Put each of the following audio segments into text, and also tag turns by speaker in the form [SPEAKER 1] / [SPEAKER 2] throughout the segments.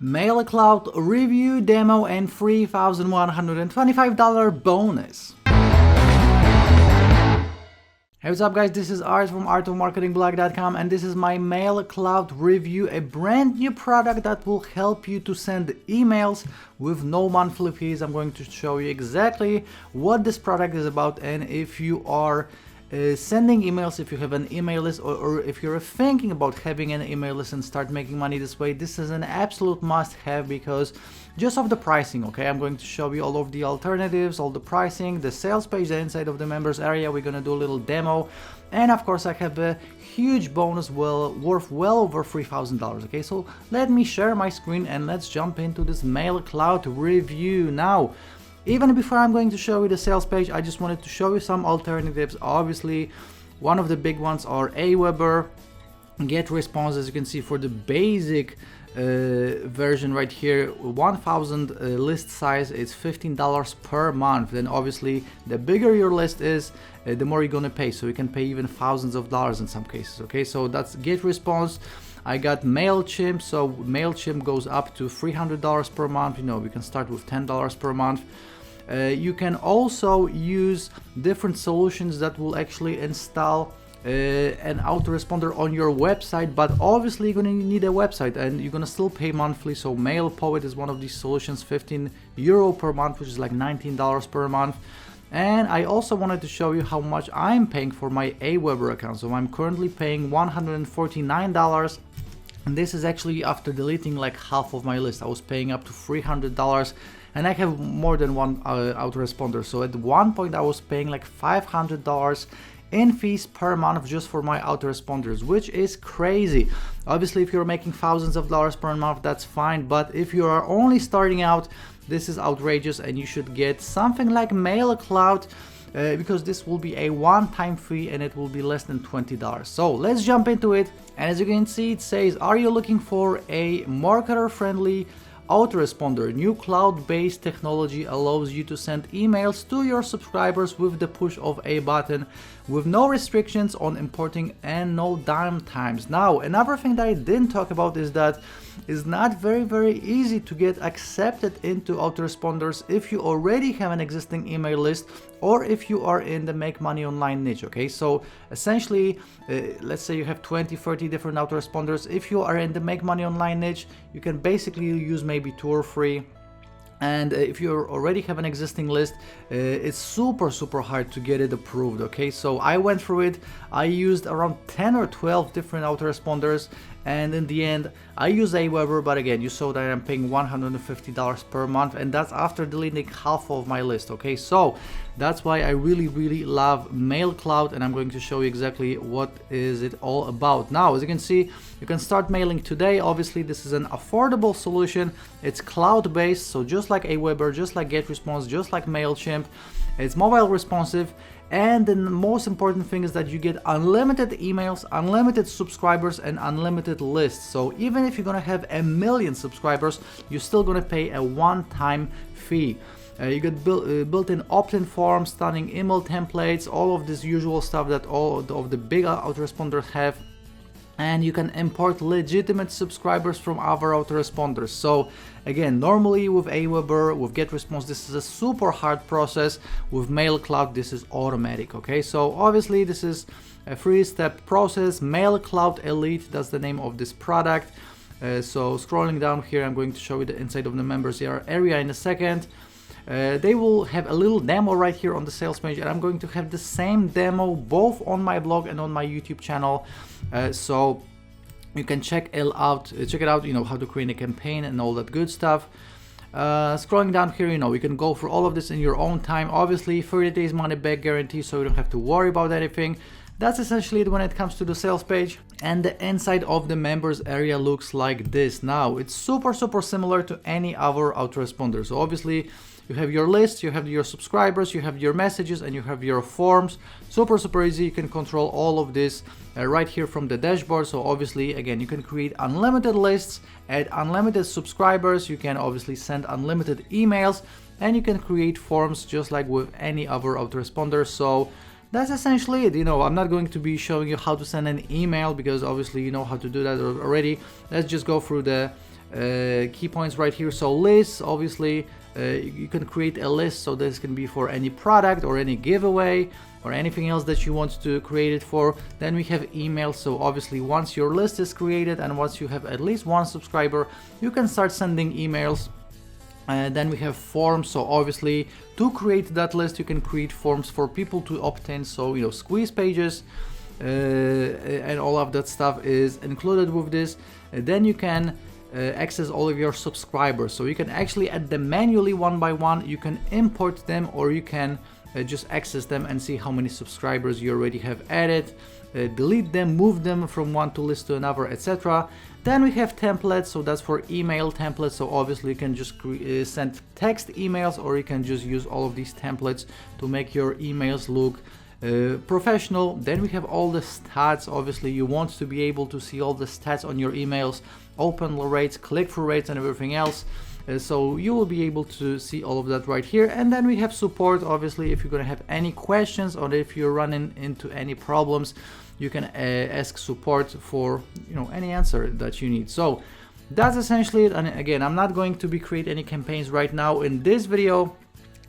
[SPEAKER 1] MailClout review demo and $3,125 bonus. Hey, what's up guys, this is Art from artofmarketingblog.com and this is my MailClout review, a brand new product that will help you to send emails with no monthly fees. I'm going to show you exactly what this product is about, and if you are sending emails, if you have an email list, or if you're thinking about having an email list and start making money this way, this is an absolute must-have because just of the pricing. Okay, I'm going to show you all of the alternatives, all the pricing, the sales page, the inside of the members area. We're gonna do a little demo, and of course I have a huge bonus worth well over $3,000. Okay, so let me share my screen and let's jump into this MailClout review now. Even before I'm going to show you the sales page, I just wanted to show you some alternatives. Obviously, one of the big ones are Aweber, GetResponse. As you can see, for the basic version right here, 1,000 list size, it's $15 per month. Then obviously, the bigger your list is, the more you're gonna pay. So you can pay even thousands of dollars in some cases. Okay, so that's GetResponse. I got Mailchimp, so Mailchimp goes up to $300 per month. You know, we can start with $10 per month. You can also use different solutions that will actually install an autoresponder on your website, but obviously you're going to need a website and you're going to still pay monthly. So MailPoet is one of these solutions, €15 per month, which is like $19 per month. And I also wanted to show you how much I'm paying for my Aweber account. So I'm currently paying $149, and this is actually after deleting like half of my list. I was paying up to $300, and I have more than one autoresponder. So at one point I was paying like $500 in fees per month just for my autoresponders, which is crazy. Obviously, if you're making thousands of dollars per month, that's fine, but if you are only starting out, this is outrageous, and you should get something like MailClout because this will be a one-time fee and it will be less than $20. So let's jump into it. And as you can see, it says, are you looking for a marketer-friendly autoresponder? New cloud-based technology allows you to send emails to your subscribers with the push of a button, with no restrictions on importing and no downtimes. Now, another thing that I didn't talk about is that it's not very easy to get accepted into autoresponders if you already have an existing email list or if you are in the make money online niche. Okay, so essentially, let's say you have 20-30 different autoresponders. If you are in the make money online niche, you can basically use maybe 2 or 3. And if you already have an existing list, it's super hard to get it approved. Okay, so I went through it. I used around 10 or 12 different autoresponders, and in the end I use Aweber, but again, you saw that I'm paying $150 per month, and that's after deleting half of my list. Okay, so that's why I really love MailClout, and I'm going to show you exactly what is it all about. Now, as you can see, you can start mailing today. Obviously, this is an affordable solution. It's cloud-based, so just like Aweber, just like GetResponse, just like Mailchimp, it's mobile responsive. And the most important thing is that you get unlimited emails, unlimited subscribers, and unlimited lists. So even if you're gonna have 1 million subscribers, you're still gonna pay a one-time fee. You get built-in opt-in forms, stunning email templates, all of this usual stuff that all of the big autoresponders have. And you can import legitimate subscribers from other autoresponders. So again, normally with Aweber, with GetResponse, this is a super hard process. With MailClout, this is automatic. Okay, so obviously this is a 3-step process. MailClout Elite, that's the name of this product. So scrolling down here, I'm going to show you the inside of the members area in a second. They will have a little demo right here on the sales page, and I'm going to have the same demo both on my blog and on my YouTube channel, so you can check it out, you know, how to create a campaign and all that good stuff. Scrolling down here, you know, you can go through all of this in your own time. Obviously 30 days money back guarantee, so you don't have to worry about anything. That's essentially it when it comes to the sales page, and the inside of the members area looks like this. Now, it's super similar to any other autoresponder. So obviously you have your list, you have your subscribers, you have your messages, and you have your forms. Super easy. You can control all of this right here from the dashboard. So obviously, again, you can create unlimited lists, add unlimited subscribers, you can obviously send unlimited emails, and you can create forms just like with any other autoresponder. So that's essentially it. You know, I'm not going to be showing you how to send an email because obviously you know how to do that already. Let's just go through the key points right here. So lists, obviously you can create a list, so this can be for any product or any giveaway or anything else that you want to create it for. Then we have email, so obviously once your list is created and once you have at least one subscriber, you can start sending emails. And then we have forms, so obviously to create that list you can create forms for people to opt in, so you know, squeeze pages and all of that stuff is included with this. Then you can access all of your subscribers, so you can actually add them manually one by one, you can import them, or you can just access them and see how many subscribers you already have added, delete them, move them from one to list to another, etc. Then we have templates, so that's for email templates, so obviously you can just send text emails, or you can just use all of these templates to make your emails look professional. Then we have all the stats. Obviously you want to be able to see all the stats on your emails, open rates, click-through rates, and everything else. So you will be able to see all of that right here. And then we have support. Obviously, if you're going to have any questions or if you're running into any problems, you can ask support for, you know, any answer that you need. So that's essentially it. And again, I'm not going to be create any campaigns right now in this video,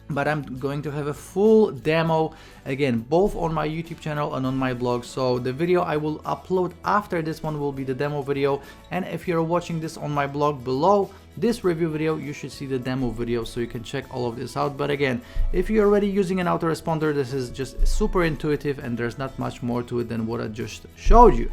[SPEAKER 1] but I'm going to have a full demo, again, both on my YouTube channel and on my blog. So the video I will upload after this one will be the demo video, and if you're watching this on my blog below this review video, you should see the demo video, so you can check all of this out. But again, if you're already using an autoresponder, this is just super intuitive and there's not much more to it than what I just showed you.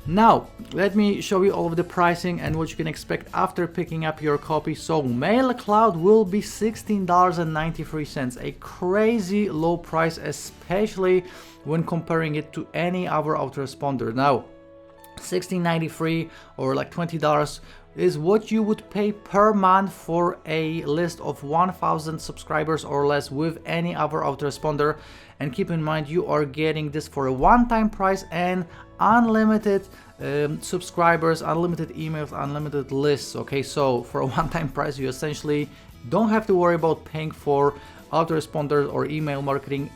[SPEAKER 1] Now, let me show you all of the pricing and what you can expect after picking up your copy. So MailClout will be $16.93, a crazy low price, especially when comparing it to any other autoresponder. Now, $16.93 or like $20 is what you would pay per month for a list of 1,000 subscribers or less with any other autoresponder. And keep in mind, you are getting this for a one-time price and unlimited subscribers, unlimited emails, unlimited lists. Okay, so for a one-time price, you essentially don't have to worry about paying for autoresponders or email marketing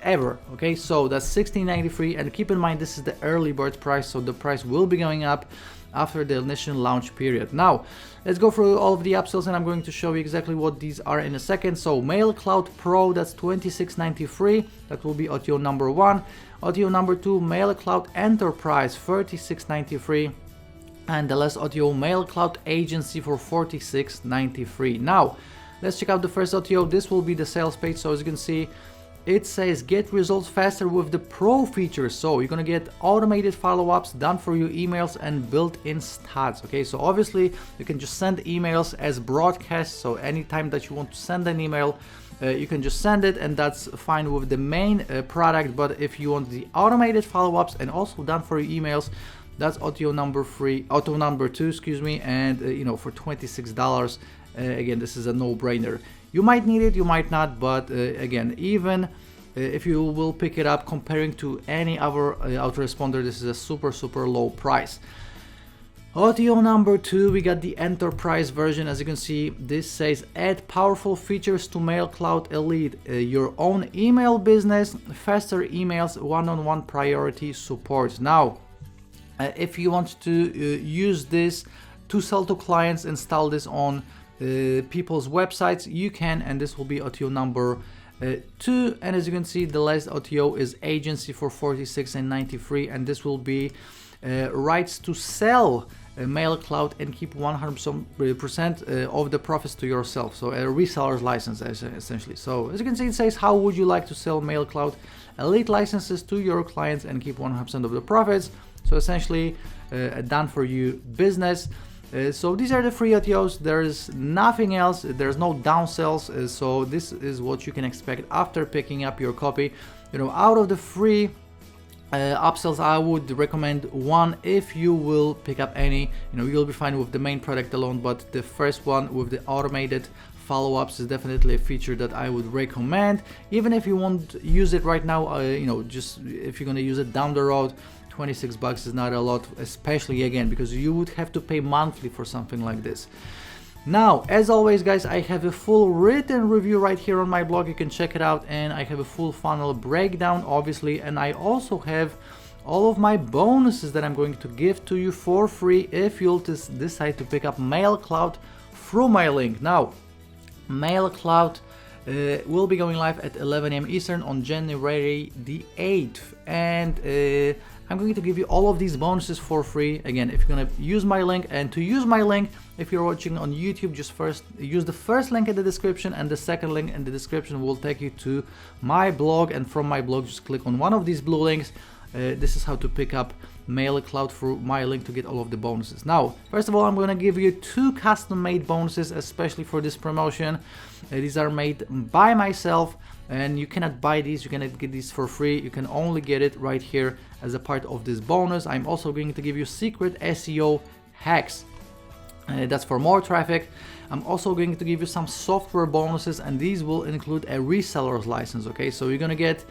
[SPEAKER 1] ever. Okay, so that's $16.93, and keep in mind this is the early bird price, so the price will be going up after the initial launch period. Now let's go through all of the upsells, and I'm going to show you exactly what these are in a second. So MailClout Pro, that's $26.93, that will be audio number one. Audio number two, MailClout Enterprise, $36.93, and the last audio, MailClout Agency, for $46.93. Now let's check out the first audio. This will be the sales page. So as you can see, it says get results faster with the Pro features. So you're gonna get automated follow-ups, done for you emails, and built-in stats. Okay, so obviously you can just send emails as broadcasts. So anytime that you want to send an email, you can just send it, and that's fine with the main product. But if you want the automated follow-ups and also done for you emails, that's audio number two, excuse me, and you know, for $26. Again, this is a no-brainer. You might need it, you might not, but again, even if you will pick it up comparing to any other autoresponder, this is a super low price. Audio number two, we got the enterprise version. As you can see, this says add powerful features to MailClout Elite, your own email business, faster emails, one-on-one priority support. Now, if you want to use this to sell to clients, install this on people's websites, you can, and this will be audio number two. And as you can see, the last audio is agency for $46.93, and this will be rights to sell MailClout and keep 100% of the profits to yourself, so a reseller's license essentially. So as you can see, it says how would you like to sell MailClout Elite licenses to your clients and keep 100% of the profits. So essentially a done for you business. So these are the free audios, there's nothing else, there's no downsells, so this is what you can expect after picking up your copy. You know, out of the free upsells, I would recommend one if you will pick up any. You know, you'll be fine with the main product alone, but the first one with the automated follow-ups is definitely a feature that I would recommend. Even if you won't use it right now, you know, just if you're gonna use it down the road, $26 is not a lot, especially again because you would have to pay monthly for something like this. Now, as always guys, I have a full written review right here on my blog, you can check it out, and I have a full funnel breakdown obviously, and I also have all of my bonuses that I'm going to give to you for free if you'll decide to pick up MailClout through my link. Now, MailClout will be going live at 11 a.m. Eastern on January the 8th, and I'm going to give you all of these bonuses for free. Again, if you're gonna use my link, and to use my link, if you're watching on YouTube, just first use the first link in the description, and the second link in the description will take you to my blog, and from my blog just click on one of these blue links. This is how to pick up MailClout through my link to get all of the bonuses. Now, first of all, I'm going to give you 2 custom-made bonuses, especially for this promotion. These are made by myself, and you cannot buy these. You cannot get these for free. You can only get it right here as a part of this bonus. I'm also going to give you secret SEO hacks. That's for more traffic. I'm also going to give you some software bonuses, and these will include a reseller's license. Okay, so you're going to get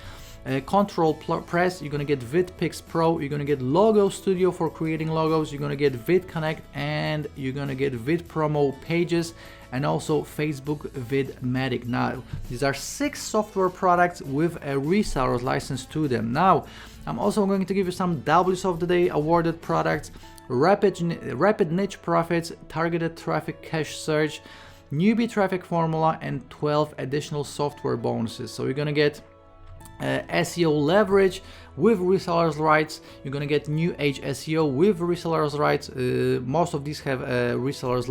[SPEAKER 1] Control Press, you're going to get VidPix Pro, you're going to get Logo Studio for creating logos, you're going to get VidConnect, and you're going to get VidPromo pages, and also Facebook Vidmatic. Now, these are 6 software products with a reseller's license to them. Now, I'm also going to give you some W's of the Day awarded products, rapid niche profits, targeted traffic cache search, newbie traffic formula, and 12 additional software bonuses. So you're going to get SEO leverage with resellers rights. You're gonna get new age SEO with resellers rights. Most of these have a resellers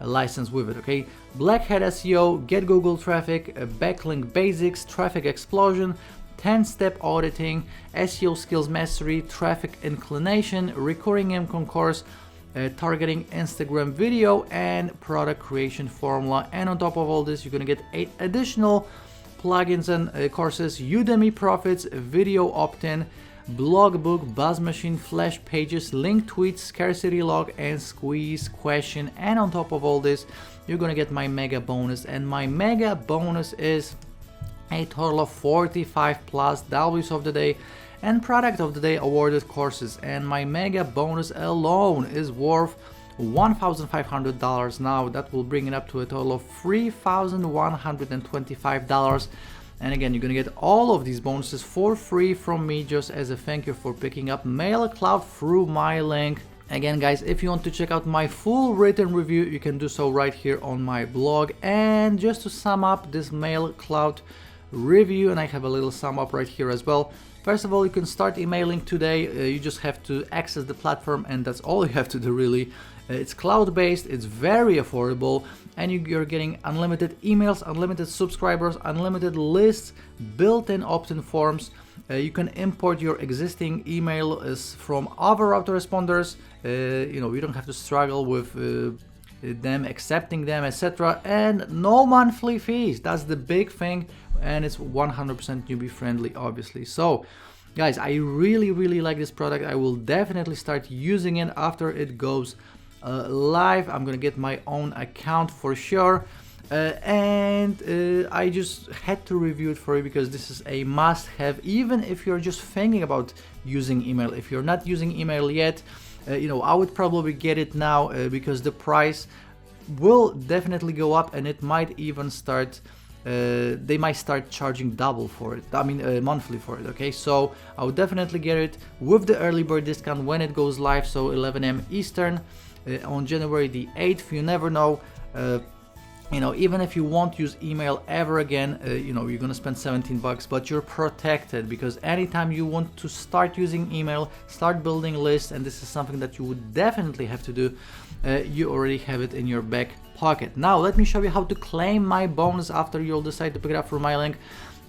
[SPEAKER 1] license with it. Okay, Black Hat SEO, get Google traffic, backlink basics, traffic explosion, 10-step auditing, SEO skills mastery, traffic inclination, recurring income course, targeting Instagram video, and product creation formula. And on top of all this, you're gonna get 8 additional plugins and courses: Udemy Profits, Video Opt-in, Blog Book, Buzz Machine, Flash Pages, Link Tweets, Scarcity Log, and Squeeze Question. And on top of all this, you're gonna get my mega bonus, and my mega bonus is a total of 45 plus W's of the Day and Product of the Day awarded courses, and my mega bonus alone is worth $1,500. Now that will bring it up to a total of $3,125. And again, you're gonna get all of these bonuses for free from me, just as a thank you for picking up MailClout through my link. Again, guys, if you want to check out my full written review, you can do so right here on my blog. And just to sum up this MailClout review, and I have a little sum up right here as well. First of all, you can start emailing today. You just have to access the platform, and that's all you have to do, really. It's cloud-based, it's very affordable, and you're getting unlimited emails, unlimited subscribers, unlimited lists, built-in opt-in forms. You can import your existing emails from other autoresponders. You don't have to struggle with them accepting them, etc. And no monthly fees. That's the big thing, and it's 100% newbie friendly, obviously. So guys, I really like this product. I will definitely start using it after it goes live. I'm gonna get my own account for sure, and I just had to review it for you because this is a must-have, even if you're just thinking about using email. If you're not using email yet, I would probably get it now because the price will definitely go up, and it might even start they might start charging double for it, monthly for it. Okay, so I would definitely get it with the early bird discount when it goes live, so 11 a.m. Eastern on January the 8th. You never know, even if you won't use email ever again, you're gonna spend $17, but you're protected, because anytime you want to start using email, start building lists, and this is something that you would definitely have to do, you already have it in your back pocket. Now let me show you how to claim my bonus after you'll decide to pick it up through my link.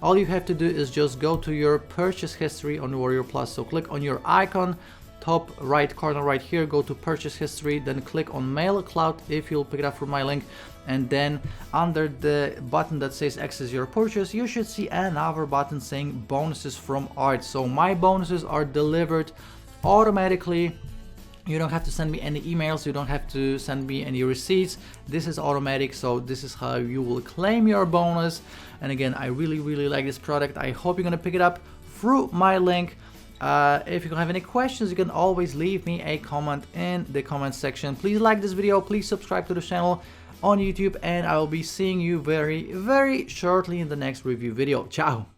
[SPEAKER 1] All you have to do is just go to your purchase history on Warrior Plus. So click on your icon, top right corner right here, go to purchase history, then click on MailClout if you'll pick it up from my link, and then under the button that says access your purchase, you should see another button saying bonuses from Art. So my bonuses are delivered automatically. You don't have to send me any emails, you don't have to send me any receipts. This is automatic, so this is how you will claim your bonus. And again, I really like this product. I hope you're gonna pick it up through my link. If you have any questions, you can always leave me a comment in the comment section. Please like this video, please subscribe to the channel on YouTube, and I will be seeing you very shortly in the next review video. Ciao!